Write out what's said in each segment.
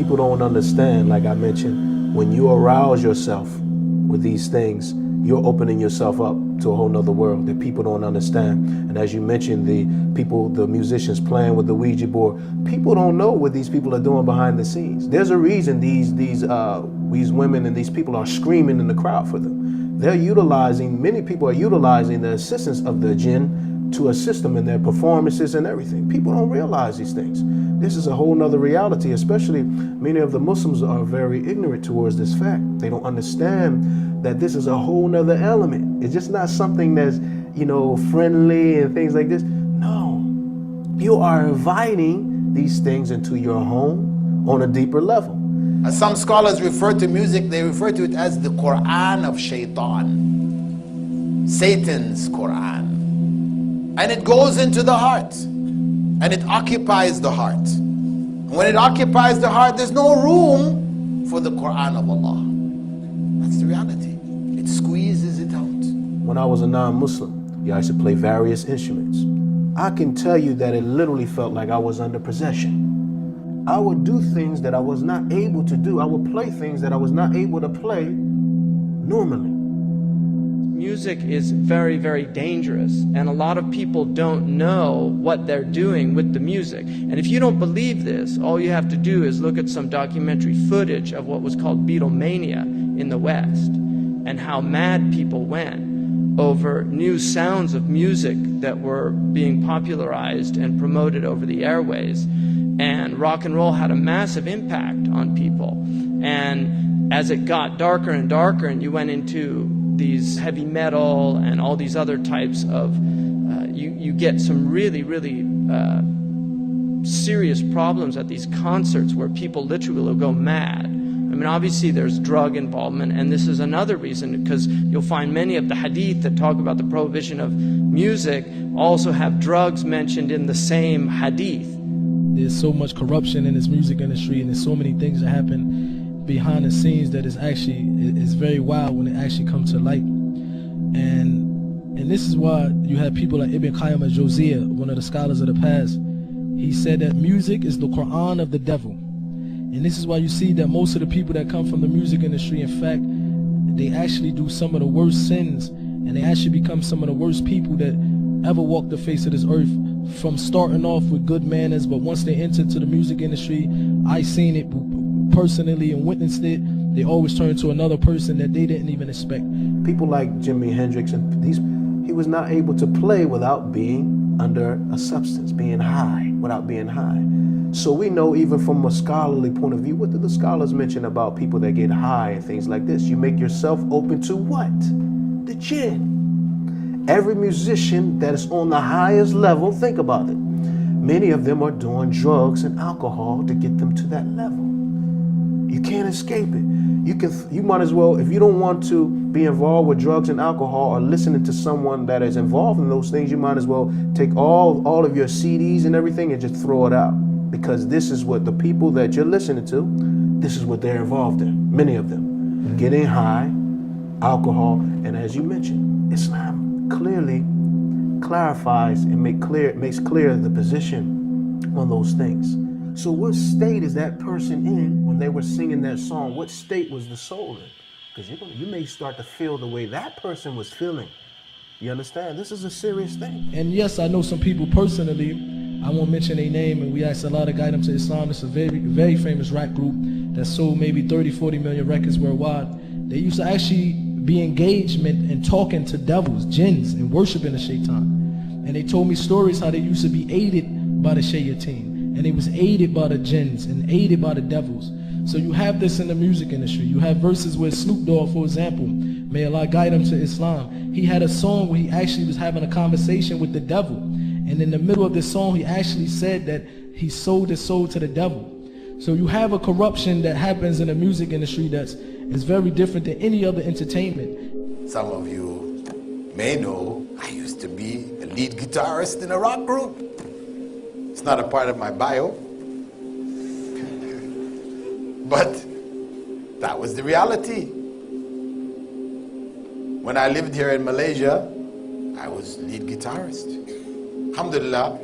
people don't understand, like I mentioned, when you arouse yourself with these things, you're opening yourself up to a whole nother world that people don't understand. And as you mentioned, the musicians playing with the Ouija board, people don't know what these people are doing behind the scenes. There's a reason these women and these people are screaming in the crowd for them. Many people are utilizing the assistance of the jinn to assist them in their performances and everything. People don't realize these things. This is a whole nother reality, especially many of the Muslims are very ignorant towards this fact. They don't understand that this is a whole nother element. It's just not something that's, friendly and things like this. No, you are inviting these things into your home on a deeper level. As some scholars refer to music, they refer to it as the Quran of Shaitan, Satan's Quran. And it goes into the heart, and it occupies the heart. And when it occupies the heart, there's no room for the Quran of Allah. That's the reality. It squeezes it out. When I was a non-Muslim, I used to play various instruments. I can tell you that it literally felt like I was under possession. I would do things that I was not able to do. I would play things that I was not able to play normally. Music is very, very dangerous, and a lot of people don't know what they're doing with the music. And if you don't believe this, all you have to do is look at some documentary footage of what was called Beatlemania in the West, and how mad people went over new sounds of music that were being popularized and promoted over the airways. And rock and roll had a massive impact on people. And as it got darker and darker, and you went into these heavy metal and all these other types of, you get some really, really serious problems at these concerts where people literally will go mad. I mean, obviously there's drug involvement, and this is another reason, because you'll find many of the hadith that talk about the prohibition of music also have drugs mentioned in the same hadith. There's so much corruption in this music industry, and there's so many things that happen behind the scenes that is very wild when it actually comes to light. And this is why you have people like Ibn Qayyim al-Jawziyya, one of the scholars of the past. He said that music is the Quran of the devil. And this is why you see that most of the people that come from the music industry, in fact, they actually do some of the worst sins, and they actually become some of the worst people that ever walked the face of this earth, from starting off with good manners, but once they enter into the music industry, I seen it personally and witnessed it, they always turn to another person that they didn't even expect. People like Jimi Hendrix, and he was not able to play without being under a substance, being high, without being high. So we know, even from a scholarly point of view, what do the scholars mention about people that get high and things like this? You make yourself open to what? The jinn. Every musician that is on the highest level, think about it. Many of them are doing drugs and alcohol to get them to that level. You can't escape it. You might as well, if you don't want to be involved with drugs and alcohol or listening to someone that is involved in those things, you might as well take all of your CDs and everything and just throw it out. Because this is what the people that you're listening to, this is what they're involved in, many of them. Getting high, alcohol, and as you mentioned, Islam clearly clarifies and makes clear the position on those things. So what state is that person in when they were singing that song? What state was the soul in? Because you may start to feel the way that person was feeling. You understand? This is a serious thing. And yes, I know some people personally, I won't mention their name, and we asked a lot of guide them to Islam. It's a very, very famous rap group that sold maybe 30, 40 million records worldwide. They used to actually be engagement and talking to devils, jinns, and worshiping the shaitan. And they told me stories how they used to be aided by the shayateen, and they was aided by the jinns and aided by the devils. So you have this in the music industry. You have verses where Snoop Dogg, for example, may Allah guide him to Islam, he had a song where he actually was having a conversation with the devil. And in the middle of this song, he actually said that he sold his soul to the devil. So you have a corruption that happens in the music industry is very different than any other entertainment. Some of you may know I used to be the lead guitarist in a rock group. It's not a part of my bio, but that was the reality. When I lived here in Malaysia, I was lead guitarist. Alhamdulillah,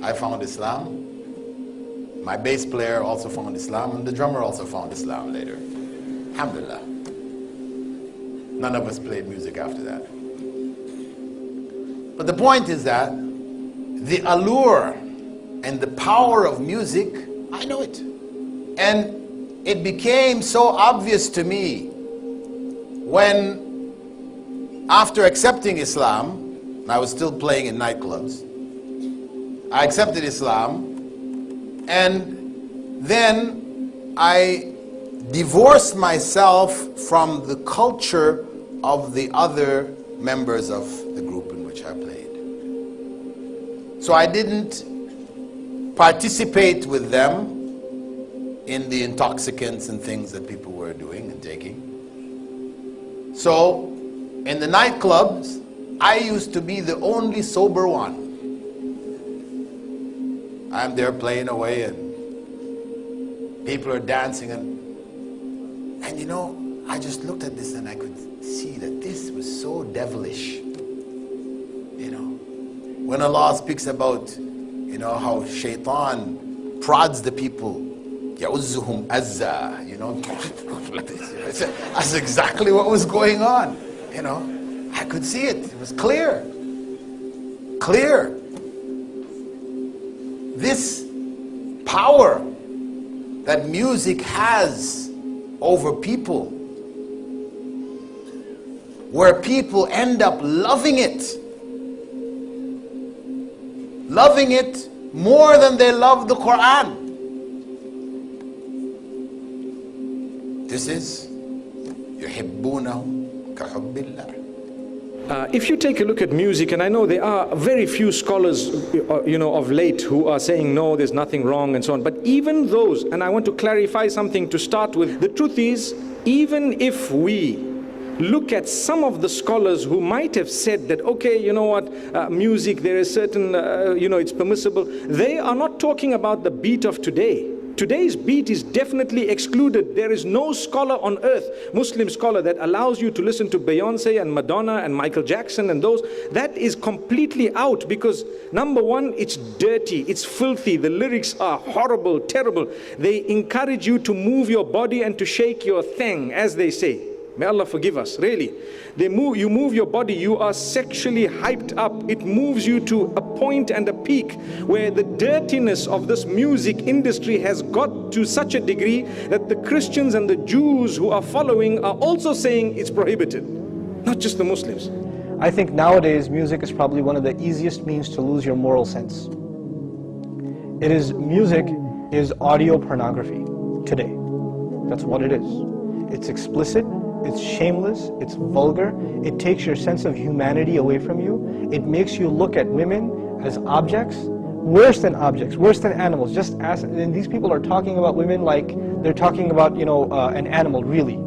I found Islam. My bass player also found Islam, and the drummer also found Islam later. Alhamdulillah. None of us played music after that. But the point is that the allure and the power of music, I know it. And it became so obvious to me when, after accepting Islam, I was still playing in nightclubs. I accepted Islam, and then I divorced myself from the culture of the other members of the group in which I played. So I didn't participate with them in the intoxicants and things that people were doing and taking. So in the nightclubs, I used to be the only sober one. I'm there playing away and people are dancing, and you know, I just looked at this and I could see that this was so devilish. You know, when Allah speaks about, you know, how shaitan prods the people, يَعُزُّهُمْ أَزَّا, you know, that's exactly what was going on. You know, I could see it. It was clear. Clear. This power that music has over people, where people end up loving it more than they love the Quran. This is يُحِبُّونَهُمْ كَحُبِّ اللَّهِ. If you take a look at music, and I know there are very few scholars, you know, of late who are saying, no, there's nothing wrong and so on. But even those, and I want to clarify something to start with. The truth is, even if we look at some of the scholars who might have said that, okay, you know what, music, there is certain, you know, it's permissible. They are not talking about the beat of today. Today's beat is definitely excluded. There is no scholar on earth, Muslim scholar, that allows you to listen to Beyonce and Madonna and Michael Jackson and those. That is completely out, because number one, it's dirty, it's filthy, the lyrics are horrible, terrible. They encourage you to move your body and to shake your thing, as they say. May Allah forgive us, really. You move your body, you are sexually hyped up. It moves you to a point and a peak where the dirtiness of this music industry has got to such a degree that the Christians and the Jews who are following are also saying it's prohibited, not just the Muslims. I think nowadays music is probably one of the easiest means to lose your moral sense. Music is audio pornography today. That's what it is. It's explicit. It's shameless, it's vulgar, it takes your sense of humanity away from you, it makes you look at women as objects, worse than animals. And these people are talking about women like they're talking about, you know, an animal, really.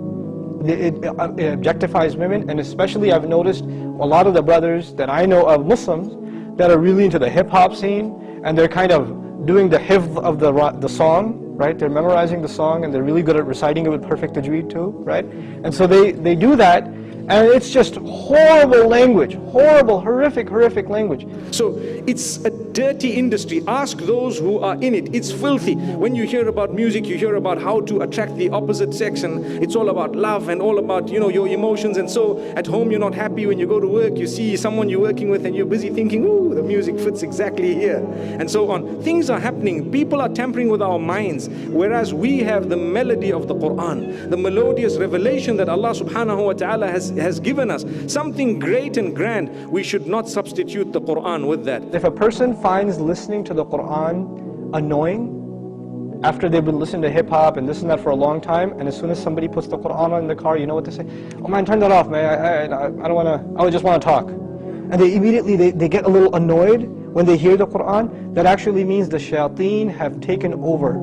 It objectifies women, and especially I've noticed a lot of the brothers that I know of, Muslims, that are really into the hip-hop scene, and they're kind of doing the hifz of the song, right? They're memorizing the song, and they're really good at reciting it with perfect tajweed too, right? And so they do that, and it's just horrible language, horrible, horrific language. So it's a dirty industry. Ask those who are in it. It's filthy. When you hear about music, you hear about how to attract the opposite sex, and it's all about love and all about, you know, your emotions. And so at home you're not happy. When you go to work, you see someone you're working with and you're busy thinking, ooh, the music fits exactly here, and so on. Things are happening. People are tampering with our minds, whereas we have the melody of the Quran, the melodious revelation that Allah subhanahu wa ta'ala has given us, something great and grand. We should not substitute the Quran with that. If a person finds listening to the Quran annoying, after they've been listening to hip-hop and this and that for a long time, and as soon as somebody puts the Quran on in the car, you know what they say? Oh man, turn that off, man, I don't want to, I just want to talk. And they immediately, they get a little annoyed when they hear the Quran. That actually means the shayateen have taken over,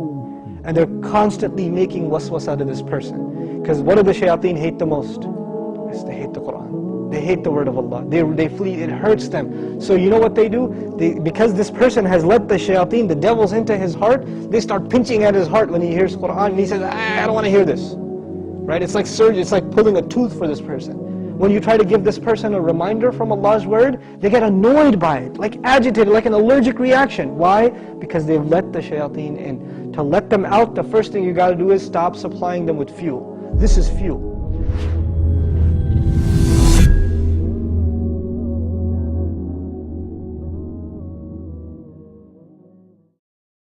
and they're constantly making waswasa to this person. Because what do the shayateen hate the most? Yes, they hate the Quran. They hate the word of Allah. They flee, it hurts them. So you know what they do? Because this person has let the shayateen, the devils, into his heart, they start pinching at his heart when he hears Quran, and he says, I don't want to hear this. Right? It's like surgery, it's like pulling a tooth for this person. When you try to give this person a reminder from Allah's word, they get annoyed by it, like agitated, like an allergic reaction. Why? Because they've let the shayateen in. To let them out, the first thing you got to do is stop supplying them with fuel. This is fuel.